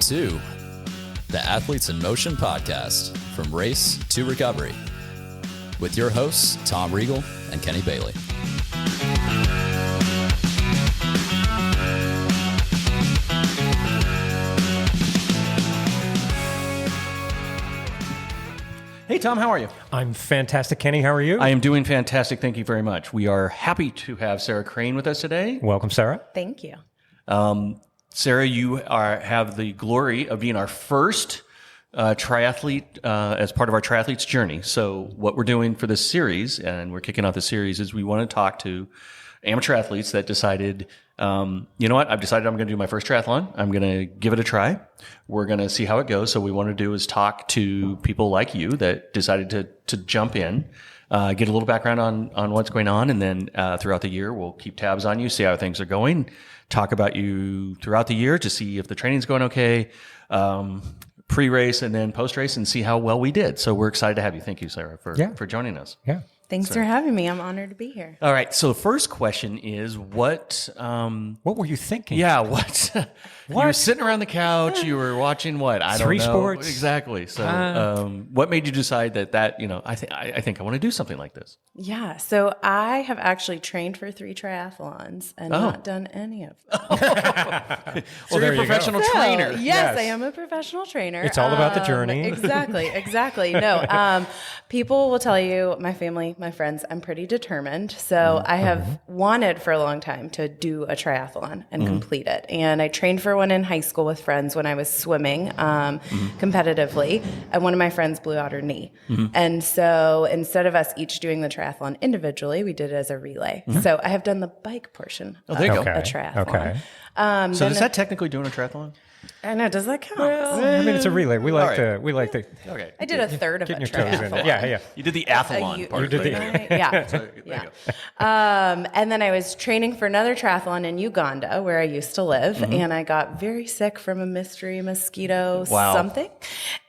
to the Athletes in Motion podcast, From Race to Recovery, with your hosts, Tom Riegel and Kenny Bailey. Hey, Tom, how are you? I'm fantastic, Kenny. How are you? I am doing fantastic. Thank you very much. We are happy to have Sarah Crane with us today. Welcome, Sarah. Thank you. Sarah, you have the glory of being our first triathlete as part of our triathletes journey. So what we're doing for this series, and we're kicking off the series, is we want to talk to amateur athletes that decided, you know what, I've decided I'm going to do my first triathlon. I'm going to give it a try. We're going to see how it goes. So what we want to do is talk to people like you that decided to jump in, get a little background on what's going on, and then throughout the year, we'll keep tabs on you, see how things are going, talk about you throughout the year to see if the training's going okay, pre-race and then post-race, and see how well we did. So we're excited to have you. Thank you, Sarah, for joining us. Yeah. Thanks for having me. I'm honored to be here. All right. So the first question is what were you thinking? Yeah, what? You were sitting around the couch, you were watching what? I don't know. Sports? Exactly. So what made you decide that I think I want to do something like this? Yeah. So I have actually trained for 3 triathlons and not done any of them. So you're a professional trainer. Yes, I am a professional trainer. It's all about the journey. Exactly. No, people will tell you, my family, my friends, I'm pretty determined. So I have wanted for a long time to do a triathlon and complete it. And I trained for one in high school with friends when I was swimming competitively. And one of my friends blew out her knee. And so instead of us each doing the triathlon individually, we did it as a relay. So I have done the bike portion of there you a go. triathlon. Okay. So is that technically doing a triathlon? I know. Does that count? Well, I mean, it's a relay. We like to. Okay. I did a third of Getting a your toes in triathlon. it. Yeah. You did the athlon part. You did the- Yeah. So, there you go. And then I was training for another triathlon in Uganda, where I used to live, and I got very sick from a mystery mosquito something.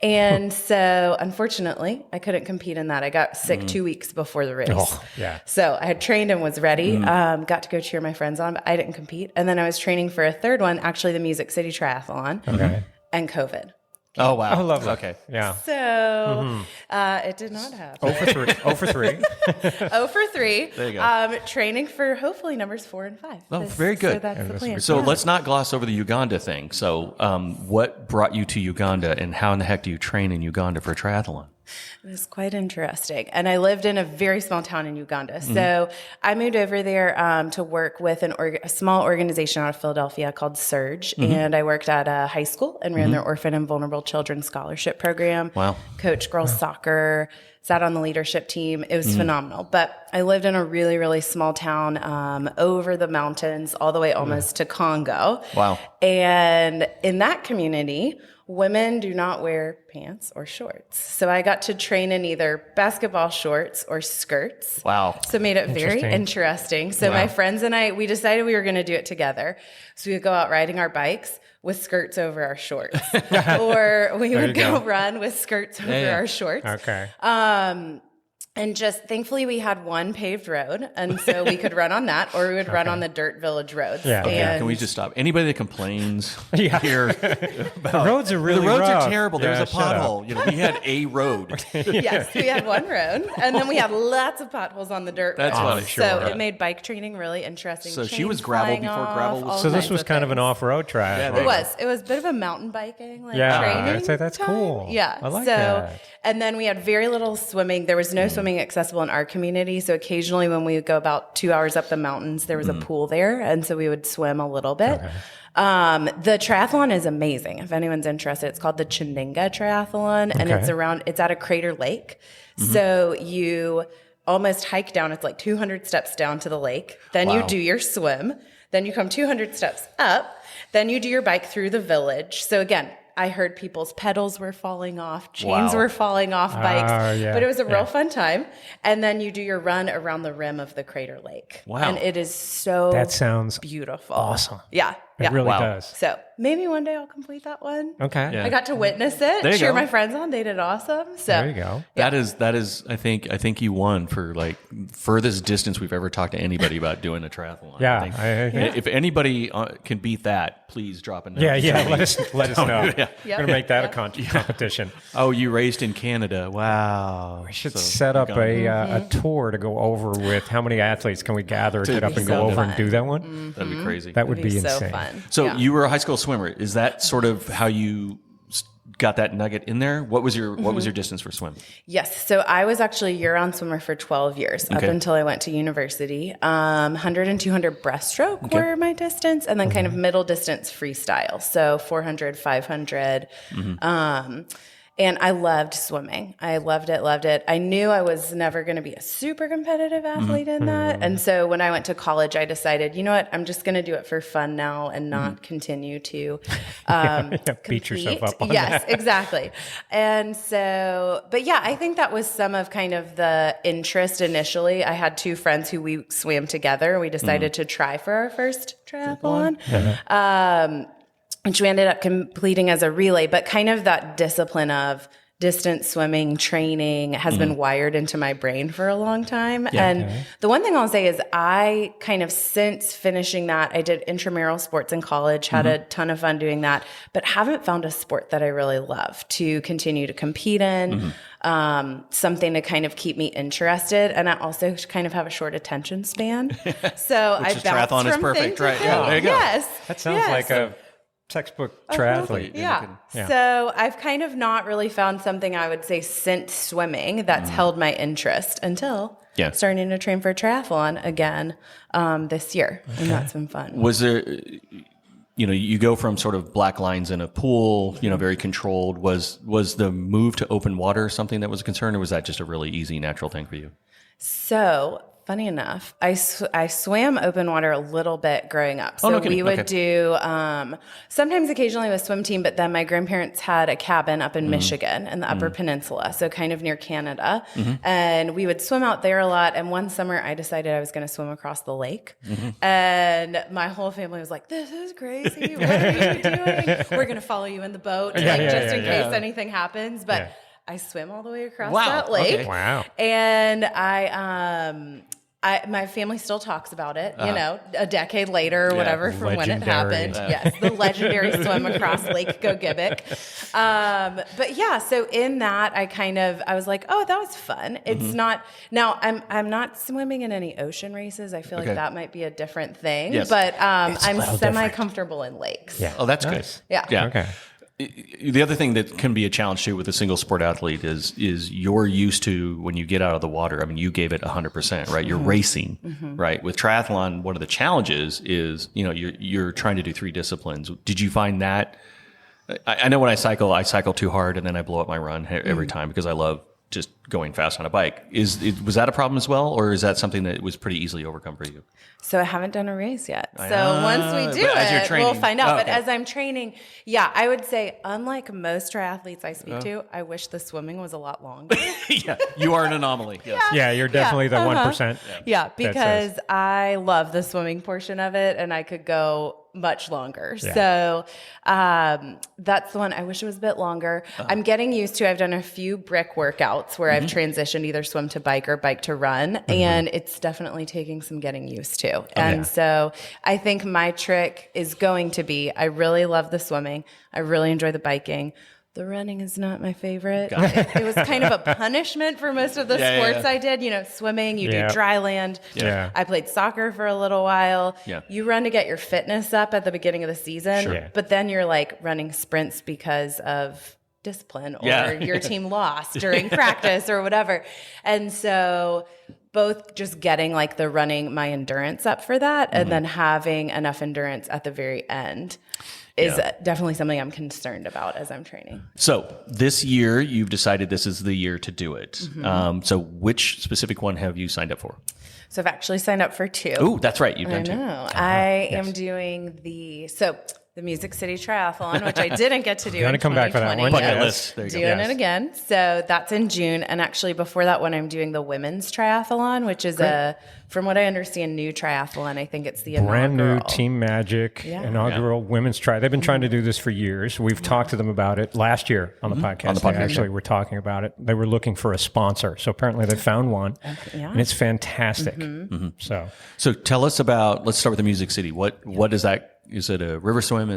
And so, unfortunately, I couldn't compete in that. I got sick 2 weeks before the race. Oh, yeah. So I had trained and was ready, got to go cheer my friends on, but I didn't compete. And then I was training for a third one, actually the Music City Triathlon, and COVID. Oh, wow. Oh, lovely. Okay. Yeah. So it did not happen. 0 for 3. 0 for 3. There you go. Training for hopefully numbers 4 and 5. Oh, very good. So that's the plan. So let's not gloss over the Uganda thing. So what brought you to Uganda, and how in the heck do you train in Uganda for a triathlon? It was quite interesting. And I lived in a very small town in Uganda. So I moved over there to work with a small organization out of Philadelphia called Surge. And I worked at a high school and ran their orphan and vulnerable children scholarship program. Wow. Coached girls soccer, sat on the leadership team. It was phenomenal. But I lived in a really, really small town over the mountains, all the way almost to Congo. Wow. And in that community, women do not wear pants or shorts. So I got to train in either basketball shorts or skirts. Wow. So it made it very interesting. So my friends and I, we decided we were going to do it together. So we would go out riding our bikes with skirts over our shorts. Or we would go run with skirts over our shorts. Okay. And just thankfully we had one paved road, and so we could run on that, or we would run on the dirt village roads. Yeah. Okay, And can we just stop? Anybody that complains here, The roads are really the roads rough. are terrible. There's Yeah, a shut up. pothole. We had a road. yes, we had one road, and then we had lots of potholes on the dirt That's roads. funny. So Sure. it made bike training really interesting. So she Chains was gravel flying before off, gravel was- all So this kinds was kind of an things. off-road triathlon. Yeah, It was a bit of a mountain biking training. I'd say that's time. cool. Yeah. I like so, that. And then we had very little swimming. There was no swimming accessible in our community. So occasionally when we would go about 2 hours up the mountains, there was a pool there. And so we would swim a little bit. The triathlon is amazing. If anyone's interested, it's called the Chinenga Triathlon, and it's at a crater lake. So you almost hike down. It's like 200 steps down to the lake. Then you do your swim. Then you come 200 steps up. Then you do your bike through the village. So again, I heard people's pedals were falling off, chains were falling off bikes, but it was a real fun time. And then you do your run around the rim of the crater lake. Wow. And it is so That sounds beautiful. awesome. Yeah. It really Wow. does. So maybe one day I'll complete that one. Okay. Yeah. I got to witness it, There you cheer go. my friends on. They did awesome. So There you go. That is. I think you won for like furthest distance we've ever talked to anybody about doing a triathlon. Yeah, I think. I think- If anybody can beat that, please drop a note. Yeah. Let us know. Yeah. We're gonna make that a competition. Oh, you raced in Canada. Wow. We should set up a tour to go over with how many athletes can we gather, get up and so go over and fun. do that one. That'd be crazy. That would it'd be be so insane. fun. So Yeah. you were a high school swimmer. Is that sort of how you got that nugget in there? What was your distance for swim? Yes. So I was actually a year-round swimmer for 12 years up Okay. until I went to university. 100 and 200 breaststroke were my distance, and then kind of middle distance freestyle. So 400, 500. And I loved swimming. I loved it. I knew I was never going to be a super competitive athlete in that. And so when I went to college, I decided, you know what, I'm just going to do it for fun now and not continue to Beat yourself up on Yes, exactly. And so, but yeah, I think that was some of kind of the interest initially. I had two friends who we swam together. We decided to try for our first triathlon. Which we ended up completing as a relay, but kind of that discipline of distance swimming training has been wired into my brain for a long time. And the one thing I'll say is I kind of, since finishing that, I did intramural sports in college, had a ton of fun doing that, but haven't found a sport that I really love to continue to compete in, something to kind of keep me interested. And I also kind of have a short attention span. So I is bounce triathlon is from perfect, thing to right? thing. Yeah, there you go. Yes. That sounds like a textbook triathlete. Yeah. So I've kind of not really found something I would say since swimming that's held my interest until starting to train for triathlon again this year. And that's been fun. Was there, you go from sort of black lines in a pool, very controlled. Was the move to open water something that was a concern, or was that just a really easy, natural thing for you? So funny enough, I swam open water a little bit growing up. So no kidding. we would do sometimes occasionally with swim team, but then my grandparents had a cabin up in Michigan in the Upper Peninsula, so kind of near Canada. And we would swim out there a lot. And one summer I decided I was going to swim across the lake. And my whole family was like, this is crazy. What are you doing? We're going to follow you in the boat just in case anything happens. But I swim all the way across that lake. Okay. Wow. And my family still talks about it, a decade later or whatever from when it happened. Yes, the legendary swim across Lake Gogebic. But yeah, so in that, I was like, oh, that was fun. It's not, now I'm not swimming in any ocean races. I feel like that might be a different thing, but I'm semi-comfortable in lakes. Yeah. Oh, that's good. Yeah. Okay. The other thing that can be a challenge too with a single sport athlete is you're used to when you get out of the water. I mean, you gave it 100%, right? You're racing, right? With triathlon, one of the challenges is you're trying to do 3 disciplines. Did you find that? I know when I cycle too hard and then I blow up my run every time because I love just going fast on a bike. Was that a problem as well, or is that something that was pretty easily overcome for you? So I haven't done a race yet. So once we do it, we'll find out. But as I'm training, I would say, unlike most triathletes I speak to, I wish the swimming was a lot longer. Yeah, you are an anomaly. Yes. Yeah, you're definitely the 1%. Yeah, because I love the swimming portion of it, and I could go much longer. Yeah. So that's the one. I wish it was a bit longer. I'm getting used to, I've done a few brick workouts where I've transitioned either swim to bike or bike to run, and it's definitely taking some getting used to. And so I think my trick is going to be, I really love the swimming. I really enjoy the biking. The running is not my favorite. It was kind of a punishment for most of the sports I did. Swimming, you do dry land. Yeah. I played soccer for a little while. Yeah. You run to get your fitness up at the beginning of the season, Sure. but then you're like running sprints because of discipline or your team lost during practice or whatever. And so both just getting like the running, my endurance up for that, and then having enough endurance at the very end is definitely something I'm concerned about as I'm training. So this year, you've decided this is the year to do it. So which specific one have you signed up for? So I've actually signed up for 2. Oh, that's right. You've done 2. I know. I am doing so the Music City Triathlon, which I didn't get to do Gotta in come back for that 2020. one. Bucket Yes. list. There you go. Doing Yes. it again. So that's in June. And actually before that one, I'm doing the women's triathlon, which is from what I understand, new triathlon. I think it's the Brand new inaugural. Team Magic Yeah. inaugural women's tri. They've been trying to do this for years. We've talked to them about it last year on the podcast. On the podcast, They actually were talking about it. They were looking for a sponsor. So apparently they found one. Yeah. And it's fantastic. Mm-hmm. So So tell us about, let's start with the Music City. What is that? Is it a river swim?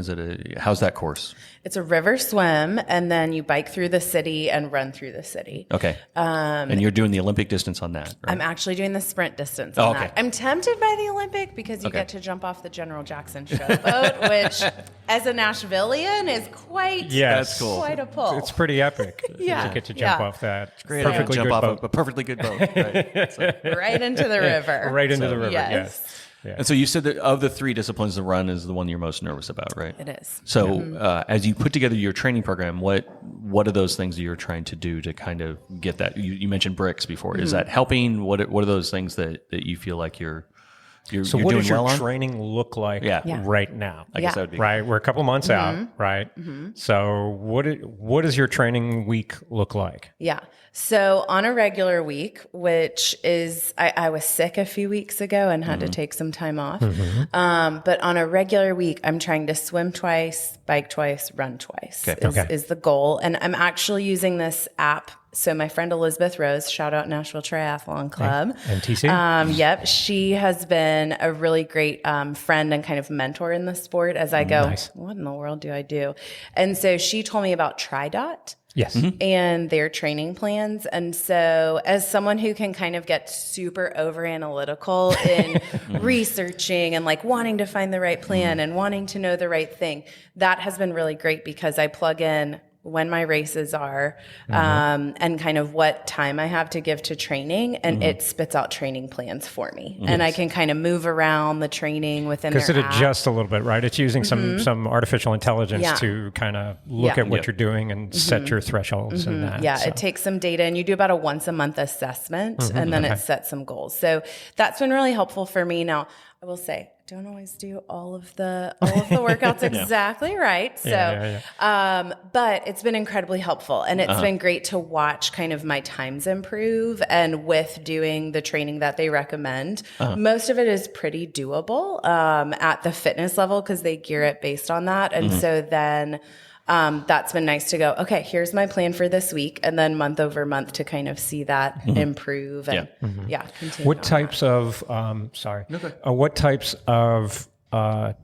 How's that course? It's a river swim, and then you bike through the city and run through the city. Okay. And you're doing the Olympic distance on that, right? I'm actually doing the sprint distance on okay. that. I'm tempted by the Olympic because you get to jump off the General Jackson show boat, which as a Nashvilleian is quite, yes, quite a pull. it's pretty epic. Yeah. To get to jump Yeah. off that. Great. Perfectly Jump good off boat. a perfectly good boat. Right. So- right into the river. Right into the river. Yes. Yes. and so you said that of the three disciplines, the run is the one you're most nervous about, right? It is. So as you put together your training program, what are those things that you're trying to do to kind of get that? You mentioned bricks before. Is that helping? What are those things that you feel like you're So you're what doing does your well on? training look like Yeah. right now? I guess Yeah. that would be Right, we're a couple months out, right? So what does your training week look like? Yeah. So on a regular week, which is, I was sick a few weeks ago and had to take some time off. But on a regular week, I'm trying to swim twice, bike twice, run twice is the goal. And I'm actually using this app. So my friend Elizabeth Rose, shout out Nashville Triathlon Club. NTC? Yep. She has been a really great friend and kind of mentor in the sport as I go, Nice. what in the world do I do? And so she told me about TriDot Yes. and their training plans. And so as someone who can kind of get super over analytical in researching and like wanting to find the right plan and wanting to know the right thing, that has been really great because I plug in when my races are and kind of what time I have to give to training, and it spits out training plans for me. And I can kind of move around the training within their Because it app. adjusts a little bit, right? It's using some artificial intelligence Yeah. to kind of look Yeah. at what you're doing and set your thresholds and that. Yeah, so. it takes some data, and you do about a once a month assessment, and then it sets some goals. So that's been really helpful for me. Now, I will say, I don't always do all of the workouts exactly right. So, but it's been incredibly helpful, and it's been great to watch kind of my times improve. And with doing the training that they recommend, most of it is pretty doable at the fitness level because they gear it based on that. And so then. That's been nice to go, okay, here's my plan for this week. And then month over month to kind of see that improve and continue. What on types of what types of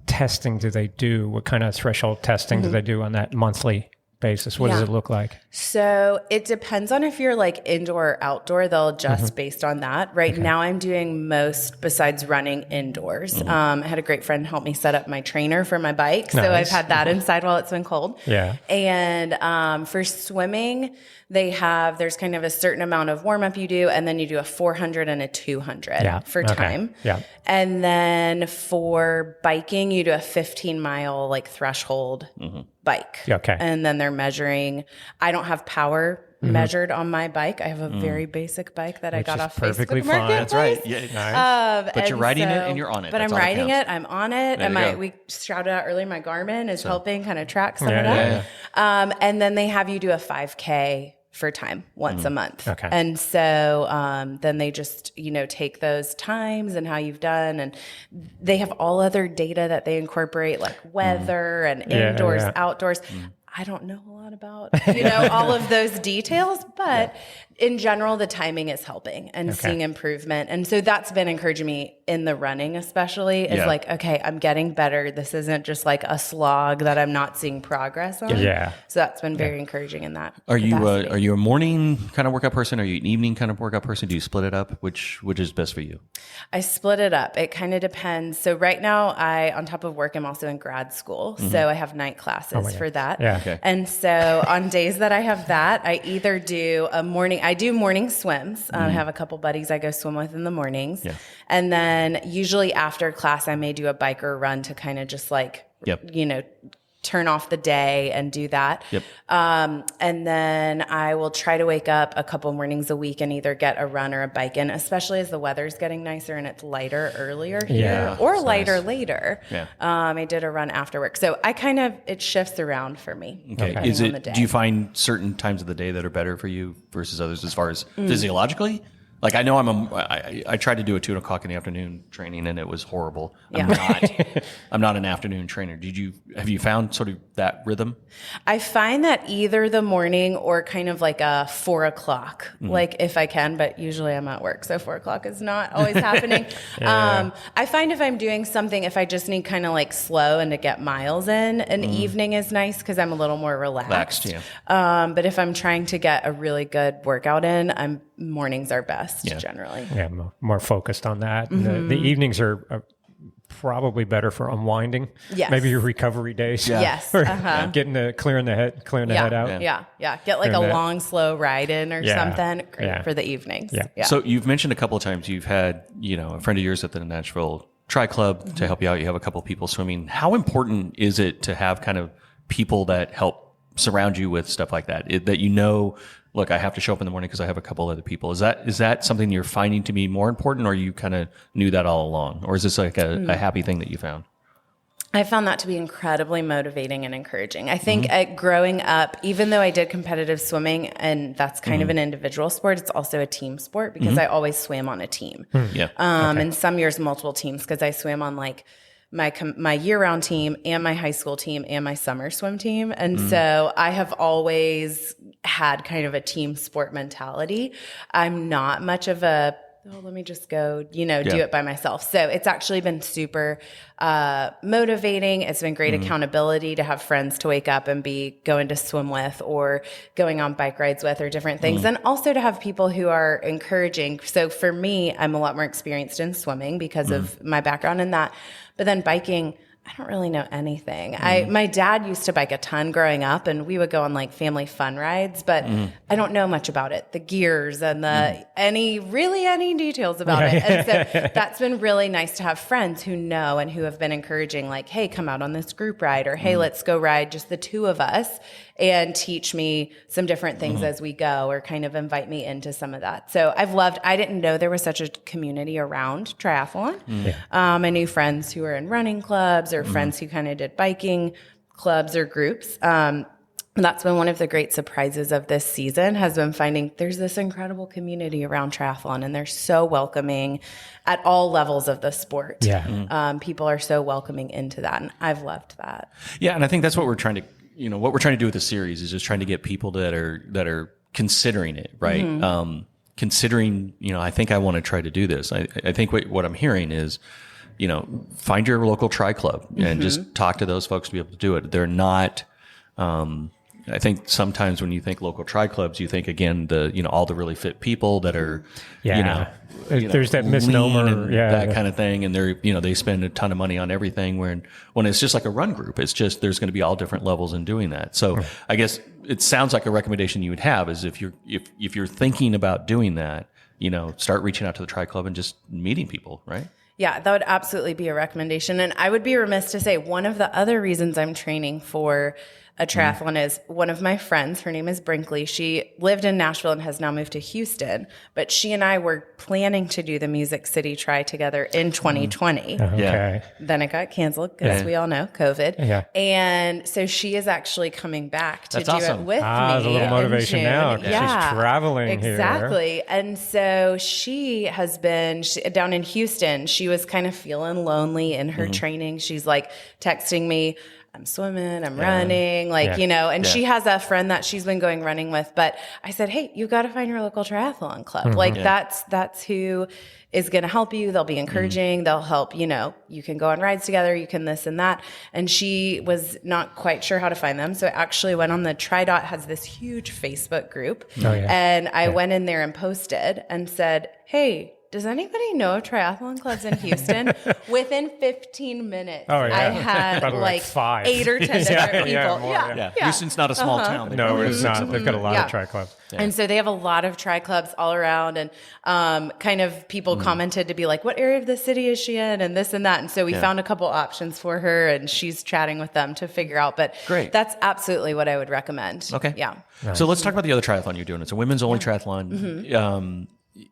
testing do they do? What kind of threshold testing do they do on that monthly basis? What does it look like? So it depends on if you're like indoor or outdoor. They'll adjust based on that. Right now I'm doing most besides running indoors. I had a great friend help me set up my trainer for my bike. So I've Nice. had that inside while it's been cold. Yeah. And for swimming, there's kind of a certain amount of warm up you do, and then you do a 400 and a 200 for time. Yeah. And then for biking, you do a 15-mile like threshold bike. Okay. And then they're measuring. I don't have power measured on my bike. I have a very basic bike that I got is off perfectly Facebook fine. That's Marketplace. right. Yeah. But you're And riding it and you're on it. But That's I'm all that riding counts. it. I'm on it. There And you go. we shouted out earlier, my Garmin is helping kind of track some of Yeah, that. And then they have you do a 5K for time once a month. Okay. And so then they just, take those times and how you've done. And they have all other data that they incorporate, like weather and indoors, outdoors. I don't know a lot about, all of those details, but in general, the timing is helping and seeing improvement. And so that's been encouraging me in the running, especially is like, okay, I'm getting better. This isn't just like a slog that I'm not seeing progress on. Yeah. So that's been very encouraging in that. Are capacity. you a morning kind of workout person? Are you an evening kind of workout person? Do you split it up? Which is best for you? I split it up. It kind of depends. So right now on top of work, I'm also in grad school. So I have night classes for that. Yeah. Okay. And so on days that I have that, I either do I do morning swims. I have a couple buddies I go swim with in the mornings. Yeah. And then usually after class, I may do a bike or run to kind of just like, turn off the day and do that. Yep. And then I will try to wake up a couple mornings a week and either get a run or a bike in, especially as the weather's getting nicer and it's lighter earlier here or lighter later. Yeah. I did a run after work. So it shifts around for me. Okay. Do you find certain times of the day that are better for you versus others as far as physiologically? Like I know I tried to do a 2 o'clock in the afternoon training and it was horrible. I'm not an afternoon trainer. Have you found sort of that rhythm? I find that either the morning or kind of like a 4 o'clock, like if I can, but usually I'm at work. So 4 o'clock is not always happening. I find if I'm doing something, if I just need kind of like slow and to get miles in, an evening is nice because I'm a little more relaxed. But if I'm trying to get a really good workout in, mornings are best generally. Yeah, more focused on that. The evenings are probably better for unwinding. Yes. Maybe your recovery days. Yeah. Yes. Clearing the head out. Yeah. Get like a long, slow ride in or something. Great for the evenings. Yeah. So you've mentioned a couple of times you've had, a friend of yours at the Nashville Tri Club to help you out. You have a couple of people swimming. How important is it to have kind of people that help surround you with stuff like that? Look, I have to show up in the morning because I have a couple other people. Is that something you're finding to be more important, or you kind of knew that all along? Or is this like a happy thing that you found? I found that to be incredibly motivating and encouraging. I think growing up, even though I did competitive swimming, and that's kind of an individual sport, it's also a team sport because I always swam on a team. And some years, multiple teams because I swam on like my year-round team and my high school team and my summer swim team. And so I have always had kind of a team sport mentality. I'm not much of let me just go, do it by myself. So it's actually been super motivating. It's been great accountability to have friends to wake up and be going to swim with or going on bike rides with or different things. And also to have people who are encouraging. So for me, I'm a lot more experienced in swimming because of my background in that. But then biking, I don't really know anything. My dad used to bike a ton growing up, and we would go on like family fun rides, but I don't know much about it, the gears and any details about it. And so that's been really nice to have friends who know and who have been encouraging, like, hey, come out on this group ride, or hey, let's go ride just the two of us and teach me some different things as we go, or kind of invite me into some of that. So I didn't know there was such a community around triathlon. I knew friends who were in running clubs or friends who kind of did biking clubs or groups. That's been one of the great surprises of this season, has been finding there's this incredible community around triathlon, and they're so welcoming at all levels of the sport. People are so welcoming into that, and I've loved that. Yeah, and I think that's what we're trying to do with the series is just trying to get people that are considering it, right? Considering, I think I want to try to do this. I think what I'm hearing is, find your local tri club and just talk to those folks to be able to do it. They're not. I think sometimes when you think local tri clubs, you think again all the really fit people that are there's that misnomer, that kind of thing, and they're they spend a ton of money on everything. When it's just like a run group, it's just there's going to be all different levels in doing that. So I guess it sounds like a recommendation you would have is if you're thinking about doing that, start reaching out to the tri club and just meeting people, right? Yeah, that would absolutely be a recommendation. And I would be remiss to say one of the other reasons I'm training for a triathlon is one of my friends, her name is Brinkley. She lived in Nashville and has now moved to Houston, but she and I were planning to do the Music City Tri together in 2020. Okay. Then it got canceled because we all know COVID. And so she is actually coming back to do it with me. There's a little motivation now. She's traveling here. Exactly. And so she has been down in Houston. She was kind of feeling lonely in her training. She's like texting me, I'm swimming, I'm running, and she has a friend that she's been going running with. But I said, hey, you got to find your local triathlon club. That's who is going to help you. They'll be encouraging. They'll help, you can go on rides together. You can this and that. And she was not quite sure how to find them. So I actually went on the TriDot has this huge Facebook group. And I went in there and posted and said, hey, does anybody know of triathlon clubs in Houston? Within 15 minutes, I had like 5, 8 or 10 different people. Houston's not a small town. No, it's not. They've got a lot of tri clubs. Yeah. And so they have a lot of tri clubs all around, and kind of people commented to be like, what area of the city is she in, and this and that. And so we found a couple options for her, and she's chatting with them to figure out. But that's absolutely what I would recommend. Okay. Yeah. Nice. So let's talk about the other triathlon you're doing. It's a women's only triathlon.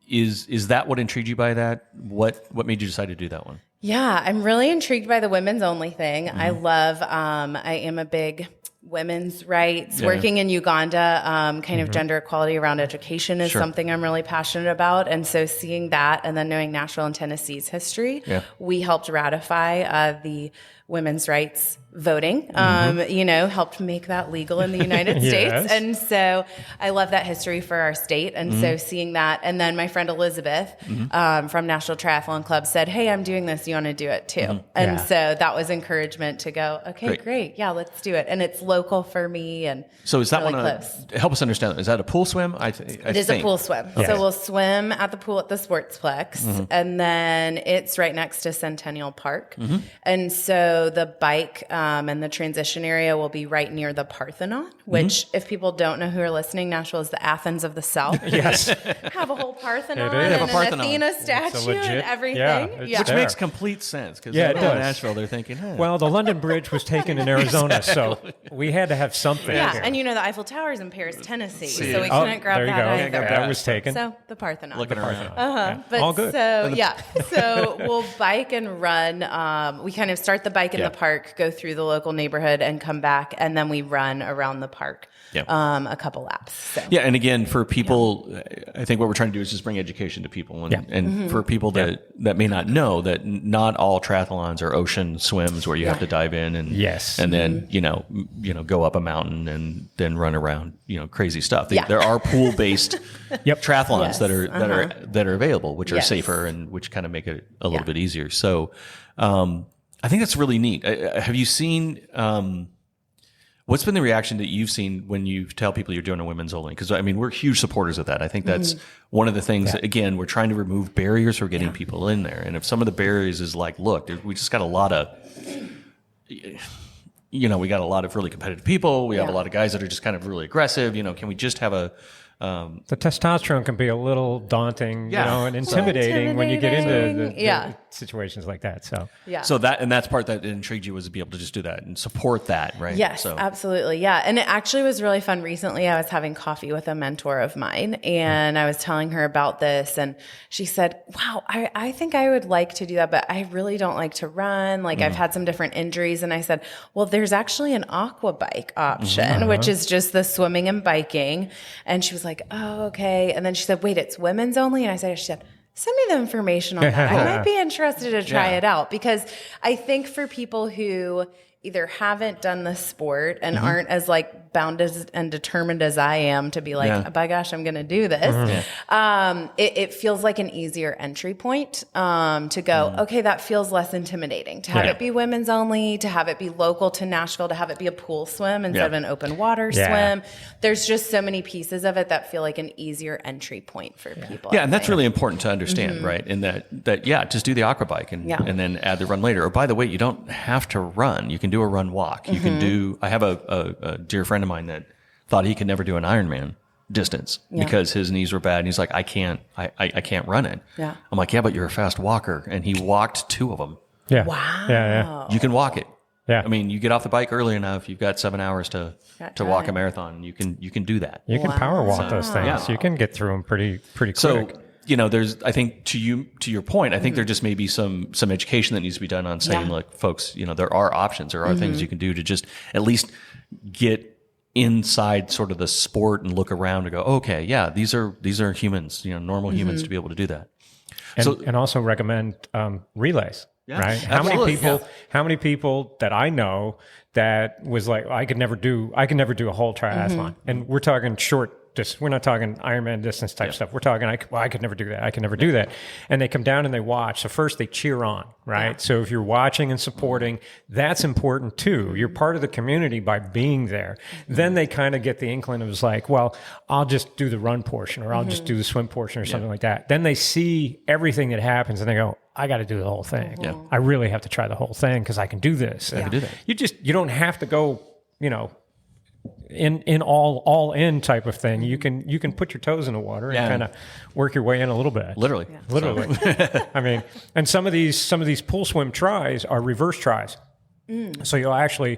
Is that what intrigued you by that? What made you decide to do that one? Yeah, I'm really intrigued by the women's only thing. I love, I am a big women's rights. Working in Uganda, kind of gender equality around education is something I'm really passionate about. And so seeing that and then knowing Nashville and Tennessee's history, we helped ratify the women's rights voting, helped make that legal in the United States. And so I love that history for our state. And so seeing that, and then my friend Elizabeth from National Triathlon Club said, hey, I'm doing this. You want to do it too? And so that was encouragement to go, okay, great. Yeah, let's do it. And it's local for me. And so is that really one, help us understand, is that a pool swim? It is a pool swim. Okay. So we'll swim at the pool at the Sportsplex, and then it's right next to Centennial Park. And so the bike and the transition area will be right near the Parthenon, which if people don't know who are listening, Nashville is the Athens of the South. Have a whole Parthenon and an Athena statue and everything. Which makes complete sense, because in Nashville they're thinking, well, the London Bridge was taken in Arizona, so we had to have something. Yeah, and the Eiffel Tower is in Paris, Tennessee, so we couldn't grab that either. That was taken. So the Parthenon. Looking around. But all good. So we'll bike and run. We kind of start the bike in the park, go through the local neighborhood, and come back, and then we run around the park a couple laps. So. Yeah, and again, for people, I think what we're trying to do is just bring education to people, and for people that may not know that not all triathlons are ocean swims where you have to dive in and then go up a mountain and then run around crazy stuff. There are pool based triathlons that are available, which are safer and which kind of make it a little bit easier. So I think that's really neat. Have you seen? What's been the reaction that you've seen when you tell people you're doing a women's only? Because we're huge supporters of that. I think that's one of the things that, again, we're trying to remove barriers for getting people in there. And if some of the barriers is like, look, we just got a lot of, we got a lot of really competitive people. We have a lot of guys that are just kind of really aggressive. Can we just have a the testosterone can be a little daunting, and intimidating when you get into the situations like that. So that's part that intrigued you, was to be able to just do that and support that, right? Yes, absolutely. Yeah. And it actually was really fun. Recently, I was having coffee with a mentor of mine, and I was telling her about this, and she said, wow, I think I would like to do that, but I really don't like to run. Like I've had some different injuries. And I said, well, there's actually an aqua bike option, which is just the swimming and biking. And she was like, oh, okay. And then she said, wait, it's women's only? And she said, send me the information on that. I might be interested to try it out, because I think for people who either haven't done the sport and aren't as bound and determined as I am to be by gosh, I'm going to do this. It feels like an easier entry point to go, okay, that feels less intimidating to have it be women's only, to have it be local to Nashville, to have it be a pool swim instead of an open water swim. There's just so many pieces of it that feel like an easier entry point for people. Yeah, and that's really important to understand, right? In that just do the aqua bike and then add the run later. Or by the way, you don't have to run. You can do a run walk. You can do, I have a dear friend of mine that thought he could never do an Ironman distance because his knees were bad. And he's like, I can't run it. Yeah. I'm like, yeah, but you're a fast walker. And he walked 2 of them. Yeah. Wow. Yeah. You can walk it. Yeah. You get off the bike early enough, you've got 7 hours to walk a marathon. You can do that. You can power walk those things. Yeah. You can get through them pretty quick. So, there's, I think to your point, I think there just may be some education that needs to be done on saying, like, folks, there are options, there are things you can do to just at least get inside sort of the sport and look around and go, okay, yeah, these are humans, normal humans to be able to do that. And also recommend relays. Yeah, right? absolutely. How many people that I know that was like, I could never do a whole triathlon, and we're talking short distance. We're not talking Ironman distance type stuff. We're talking, I could never do that. I can never do that. And they come down and they watch. So first they cheer on, right? Yeah. So if you're watching and supporting, that's important too. You're part of the community by being there. Then they kind of get the inkling of like, well, I'll just do the run portion, or I'll just do the swim portion, or something like that. Then they see everything that happens and they go, I got to do the whole thing. Yeah. I really have to try the whole thing because I can do this. I can do that. You don't have to go, in all in type of thing. You can put your toes in the water and kind of work your way in a little bit. Literally. I mean, and some of these pool swim tries are reverse tries. So you'll actually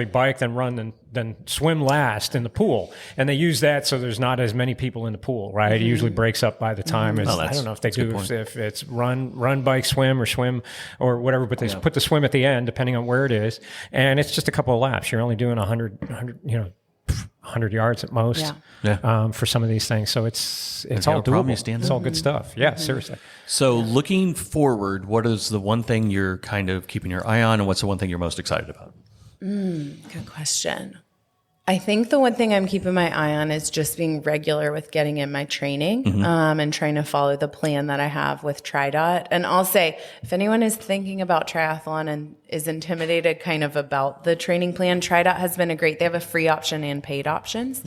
bike, then run, then swim last in the pool, and they use that so there's not as many people in the pool, right? It usually breaks up by the time. I don't know if they do if it's run, bike, swim, or whatever, but they put the swim at the end depending on where it is, and it's just a couple of laps. You're only doing 100 yards at most for some of these things. So it's all doable. It's all good stuff. Yeah, seriously. So looking forward, what is the one thing you're kind of keeping your eye on, and what's the one thing you're most excited about? Good question. I think the one thing I'm keeping my eye on is just being regular with getting in my training and trying to follow the plan that I have with TriDot. And I'll say, if anyone is thinking about triathlon and is intimidated kind of about the training plan, TriDot has been they have a free option and paid options.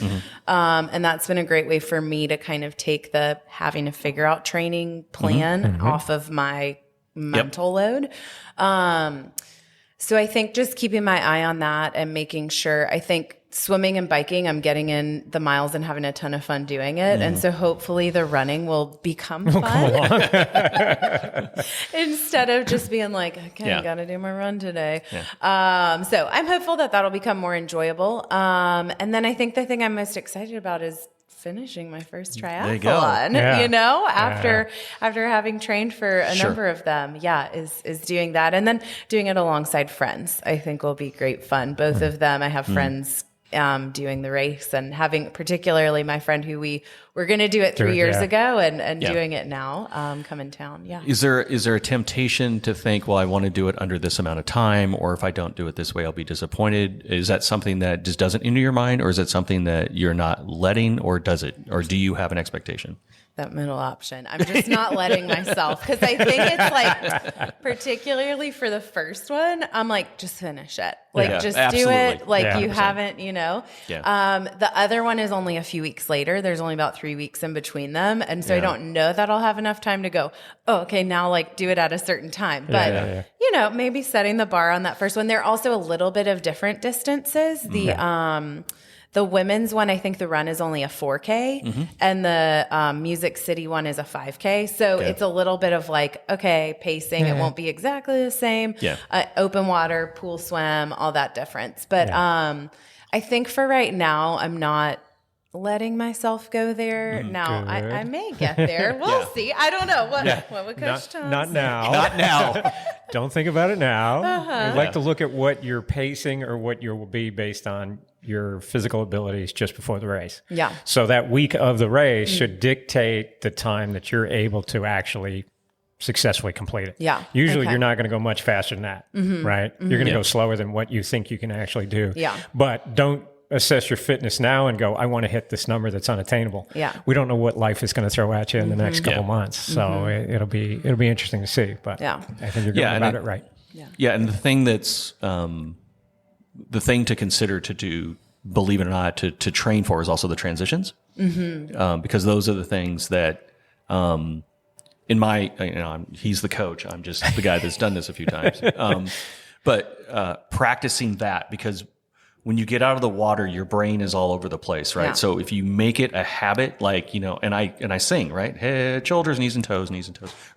And that's been a great way for me to kind of take the having to figure out training plan off of my mental load. So I think just keeping my eye on that and making sure, I think swimming and biking, I'm getting in the miles and having a ton of fun doing it. And so hopefully the running will become fun instead of just being like, okay, I got to do my run today. So I'm hopeful that that'll become more enjoyable. And then I think the thing I'm most excited about is finishing my first triathlon, after having trained for a number of them, is doing that. And then doing it alongside friends, I think will be great fun. Both of them, I have friends doing the race, and having particularly my friend who we were going to do it 3 years ago and doing it now, come in town. Yeah. Is there a temptation to think, well, I want to do it under this amount of time, or if I don't do it this way, I'll be disappointed? Is that something that just doesn't enter your mind, or is it something that you're not letting, or does it, or do you have an expectation? That middle option. I'm just not letting myself, because I think it's like, particularly for the first one, I'm like, just finish it. Like, just do it. Like, you haven't, the other one is only a few weeks later. There's only about 3 weeks in between them. And so I don't know that I'll have enough time to go, oh, okay, now like do it at a certain time. But, maybe setting the bar on that first one. They're also a little bit of different distances. The women's one, I think the run is only a 4K, and the Music City one is a 5K. So it's a little bit of like, okay, pacing. It won't be exactly the same. Open water, pool swim, all that difference. But I think for right now, I'm not letting myself go there. Now, I may get there. We'll see. I don't know. What would Coach Tom Not say? now. Not now. Don't think about it now. I'd like to look at what your pacing or what you will be based on your physical abilities just before the race. Yeah. So that week of the race should dictate the time that you're able to actually successfully complete it. Yeah. Usually you're not going to go much faster than that, right? You're going to go slower than what you think you can actually do. Yeah. But don't assess your fitness now and go, I want to hit this number that's unattainable. Yeah. We don't know what life is going to throw at you in the next couple months. So it'll be interesting to see. But I think you're going about it right. Yeah. And the thing that's, the thing to consider to do, believe it or not, to train for is also the transitions. Because those are the things that, in my, he's the coach. I'm just the guy that's done this a few times. But practicing that, because when you get out of the water, your brain is all over the place, right? Yeah. So if you make it a habit, like, and I sing, right? Head, shoulders, knees and toes,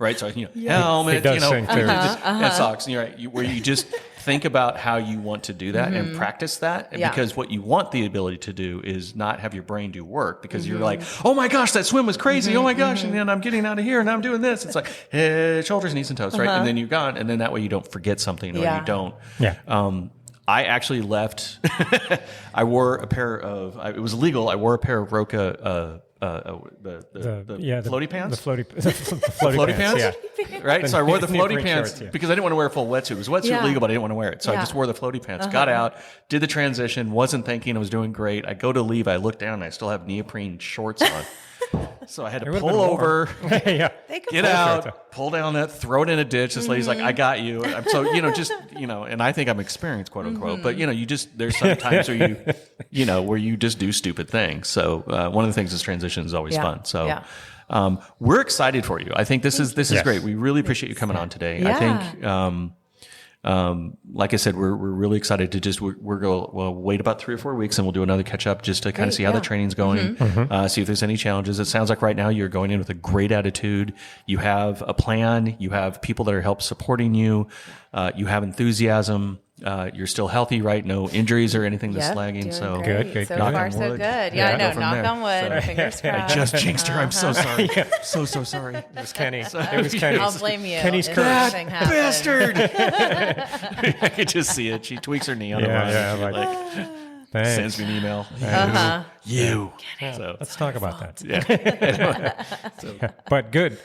right? So, helmet, and socks, and you're right, where you just think about how you want to do that and practice that. Because what you want the ability to do is not have your brain do work, because you're like, oh my gosh, that swim was crazy. Oh my gosh. And then I'm getting out of here and I'm doing this. It's like head, shoulders, knees and toes, right? And then you're gone. And then that way you don't forget something, or you don't. I actually left. I wore a pair of. It was illegal. I wore a pair of Roka floaty pants. The floaty pants. Yeah. Right? So I wore the floaty neoprene pants shorts, yeah. because I didn't want to wear a full wetsuit. It was wetsuit legal, but I didn't want to wear it. So I just wore the floaty pants, got out, did the transition, wasn't thinking I was doing great. I go to leave, I look down, and I still have neoprene shorts on. So I had to pull over, get out, pull down that, throw it in a ditch. This lady's like, I got you. So, and I think I'm experienced, quote unquote. But, there's some times where where you just do stupid things. So one of the things is transition is always fun. So we're excited for you. I think this is great. We really appreciate you coming on today. Yeah. I think, like I said, we're really excited to we'll wait about 3 or 4 weeks and we'll do another catch up just to kind of see how the training's going, see if there's any challenges. It sounds like right now you're going in with a great attitude. You have a plan. You have people that are help supporting you. You have enthusiasm. You're still healthy, right? No injuries or anything that's lagging. So good. So Knock far, on so wood. good. Yeah, I know. Knock on wood. So, Fingers crossed. I just jinxed her. I'm so sorry. So sorry. It was Kenny. It was Kenny. I'll blame you. Kenny's if curse. anything happens. Bastard! I could just see it. She tweaks her knee on the run. Thanks. Sends me an email. You. So, Let's talk about that. yeah. But good.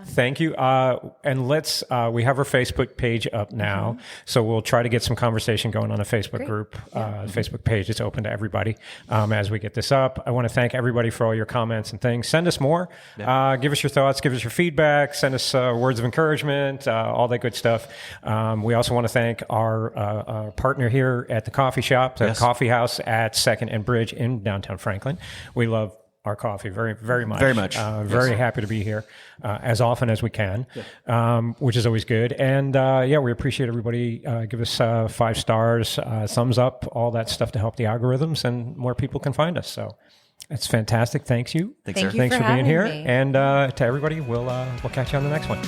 Thank you. And let's, we have our Facebook page up now. So we'll try to get some conversation going on a Facebook group. Facebook page is open to everybody as we get this up. I want to thank everybody for all your comments and things. Send us more. Give us your thoughts. Give us your feedback. Send us words of encouragement, all that good stuff. We also want to thank our partner here at the coffee shop, the Coffee House at 2nd and Bridge in downtown Franklin. We love our coffee very, very much. Very much. Very happy to be here as often as we can, which is always good. And we appreciate everybody. Give us 5 stars, thumbs up, all that stuff to help the algorithms, and more people can find us. So it's fantastic. Thanks you. Thank you Thanks for being having here. me. And to everybody, we'll catch you on the next one.